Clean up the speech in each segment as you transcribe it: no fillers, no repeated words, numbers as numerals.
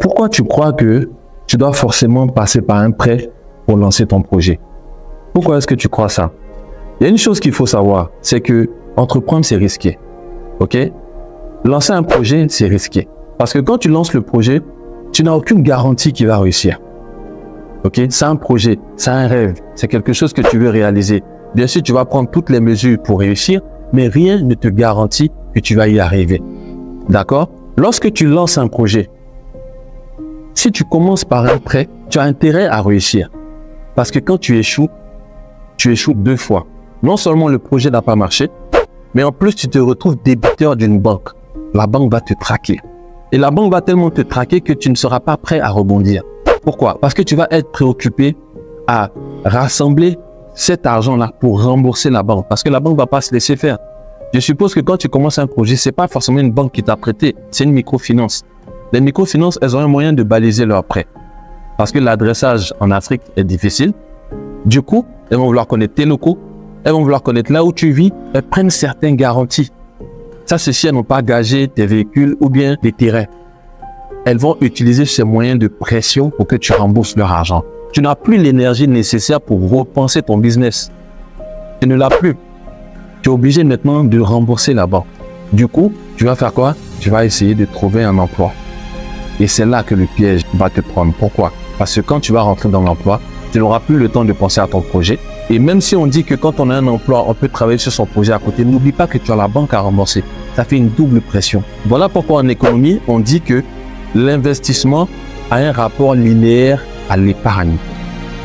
Pourquoi tu crois que tu dois forcément passer par un prêt pour lancer ton projet? Pourquoi est-ce que tu crois ça? Il y a une chose qu'il faut savoir, c'est que entreprendre, c'est risqué. OK? Lancer un projet, c'est risqué. Parce que quand tu lances le projet, tu n'as aucune garantie qu'il va réussir. OK? C'est un projet, c'est un rêve, c'est quelque chose que tu veux réaliser. Bien sûr, tu vas prendre toutes les mesures pour réussir, mais rien ne te garantit que tu vas y arriver. D'accord? Lorsque tu lances un projet, si tu commences par un prêt, tu as intérêt à réussir. Parce que quand tu échoues 2 fois. Non seulement le projet n'a pas marché, mais en plus tu te retrouves débiteur d'une banque. La banque va te traquer. Et la banque va tellement te traquer que tu ne seras pas prêt à rebondir. Pourquoi? Parce que tu vas être préoccupé à rassembler cet argent-là pour rembourser la banque. Parce que la banque ne va pas se laisser faire. Je suppose que quand tu commences un projet, ce n'est pas forcément une banque qui t'a prêté, c'est une microfinance. Les microfinances, elles ont un moyen de baliser leurs prêts. Parce que l'adressage en Afrique est difficile. Du coup, elles vont vouloir connaître tes locaux, elles vont vouloir connaître là où tu vis, elles prennent certaines garanties. Ça, c'est si elles n'ont pas gagé tes véhicules ou bien des terrains. Elles vont utiliser ces moyens de pression pour que tu rembourses leur argent. Tu n'as plus l'énergie nécessaire pour repenser ton business. Tu ne l'as plus. Tu es obligé maintenant de rembourser la banque. Du coup, tu vas faire quoi? Tu vas essayer de trouver un emploi. Et c'est là que le piège va te prendre. Pourquoi? Parce que quand tu vas rentrer dans l'emploi, tu n'auras plus le temps de penser à ton projet. Et même si on dit que quand on a un emploi, on peut travailler sur son projet à côté, n'oublie pas que tu as la banque à rembourser. Ça fait une double pression. Voilà pourquoi en économie, on dit que l'investissement a un rapport linéaire à l'épargne.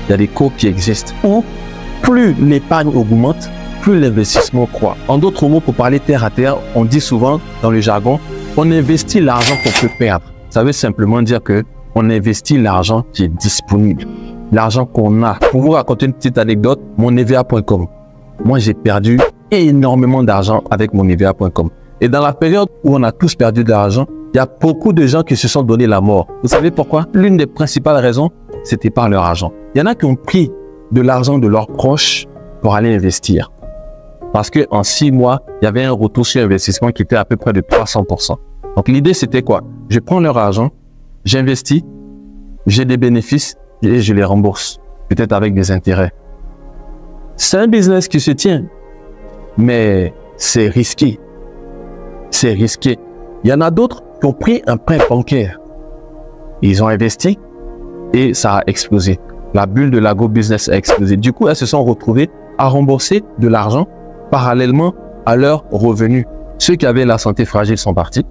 Il y a des courbes qui existent où plus l'épargne augmente, plus l'investissement croît. En d'autres mots, pour parler terre à terre, on dit souvent dans le jargon, on investit l'argent qu'on peut perdre. Ça veut simplement dire que on investit l'argent qui est disponible, l'argent qu'on a. Pour vous raconter une petite anecdote, monEVA.com. Moi, j'ai perdu énormément d'argent avec monEVA.com. Et dans la période où on a tous perdu de l'argent, il y a beaucoup de gens qui se sont donné la mort. Vous savez pourquoi? L'une des principales raisons, c'était par leur argent. Il y en a qui ont pris de l'argent de leurs proches pour aller investir. Parce qu'en 6 mois, il y avait un retour sur investissement qui était à peu près de 300%. Donc l'idée, c'était quoi? Je prends leur argent, j'investis, j'ai des bénéfices et je les rembourse, peut-être avec des intérêts. C'est un business qui se tient, mais c'est risqué. C'est risqué. Il y en a d'autres qui ont pris un prêt bancaire. Ils ont investi et ça a explosé. La bulle de l'agrobusiness a explosé. Du coup, elles se sont retrouvées à rembourser de l'argent parallèlement à leurs revenus. Ceux qui avaient la santé fragile sont partis.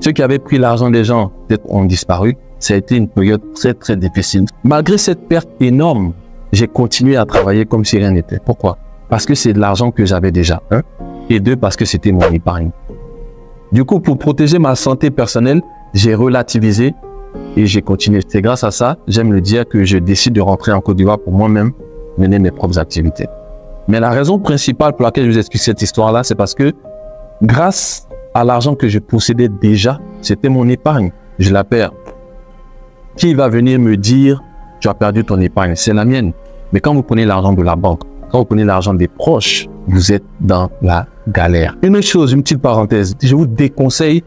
Ceux qui avaient pris l'argent des gens, peut-être ont disparu. Ça a été une période très, très difficile. Malgré cette perte énorme, j'ai continué à travailler comme si rien n'était. Pourquoi? Parce que c'est de l'argent que j'avais déjà. 1. Et 2, parce que c'était mon épargne. Du coup, pour protéger ma santé personnelle, j'ai relativisé et j'ai continué. C'est grâce à ça, j'aime le dire, que je décide de rentrer en Côte d'Ivoire pour moi-même mener mes propres activités. Mais la raison principale pour laquelle je vous explique cette histoire-là, c'est parce que grâce à l'argent que je possédais déjà, c'était mon épargne. Je la perds. Qui va venir me dire, tu as perdu ton épargne? C'est la mienne. Mais quand vous prenez l'argent de la banque, quand vous prenez l'argent des proches, vous êtes dans la galère. Une autre chose, une petite parenthèse, je vous déconseille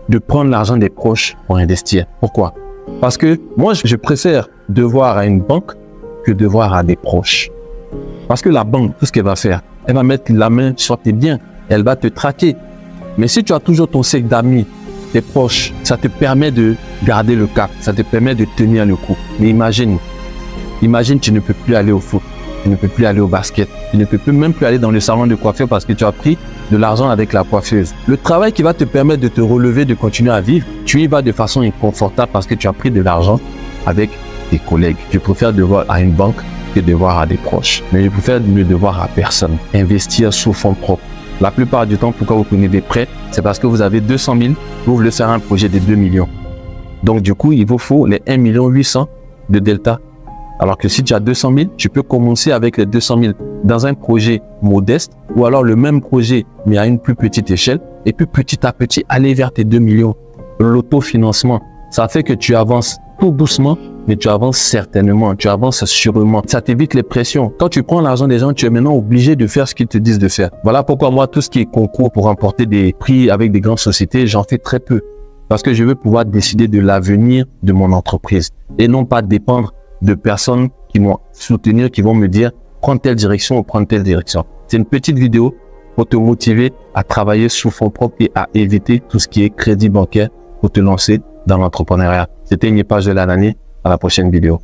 de prendre l'argent des proches pour investir. Pourquoi? Parce que moi, je préfère devoir à une banque que devoir à des proches. Parce que la banque, tout ce qu'elle va faire, elle va mettre la main sur tes biens, elle va te traquer. Mais si tu as toujours ton cercle d'amis, tes proches, ça te permet de garder le cap, ça te permet de tenir le coup. Mais imagine, tu ne peux plus aller au foot, tu ne peux plus aller au basket, tu ne peux plus même plus aller dans le salon de coiffure parce que tu as pris de l'argent avec la coiffeuse. Le travail qui va te permettre de te relever, de continuer à vivre, tu y vas de façon inconfortable parce que tu as pris de l'argent avec tes collègues. Je préfère devoir à une banque que devoir à des proches. Mais je préfère ne devoir à personne. Investir sous fonds propres. La plupart du temps, pourquoi vous prenez des prêts? C'est parce que vous avez 200 000, vous voulez faire un projet de 2 millions. Donc du coup, il vous faut les 1 800 000 de delta. Alors que si tu as 200 000, tu peux commencer avec les 200 000 dans un projet modeste ou alors le même projet mais à une plus petite échelle et puis petit à petit aller vers tes 2 millions. L'autofinancement, ça fait que tu avances tout doucement mais tu avances certainement, tu avances sûrement. Ça t'évite les pressions. Quand tu prends l'argent des gens, tu es maintenant obligé de faire ce qu'ils te disent de faire. Voilà pourquoi moi, tout ce qui est concours pour remporter des prix avec des grandes sociétés, j'en fais très peu. parce que je veux pouvoir décider de l'avenir de mon entreprise et non pas dépendre de personnes qui vont soutenir, qui vont me dire prends telle direction ou prends telle direction. C'est une petite vidéo pour te motiver à travailler sous fonds propres et à éviter tout ce qui est crédit bancaire pour te lancer dans l'entrepreneuriat. C'était Nipage de l'année. À la prochaine vidéo.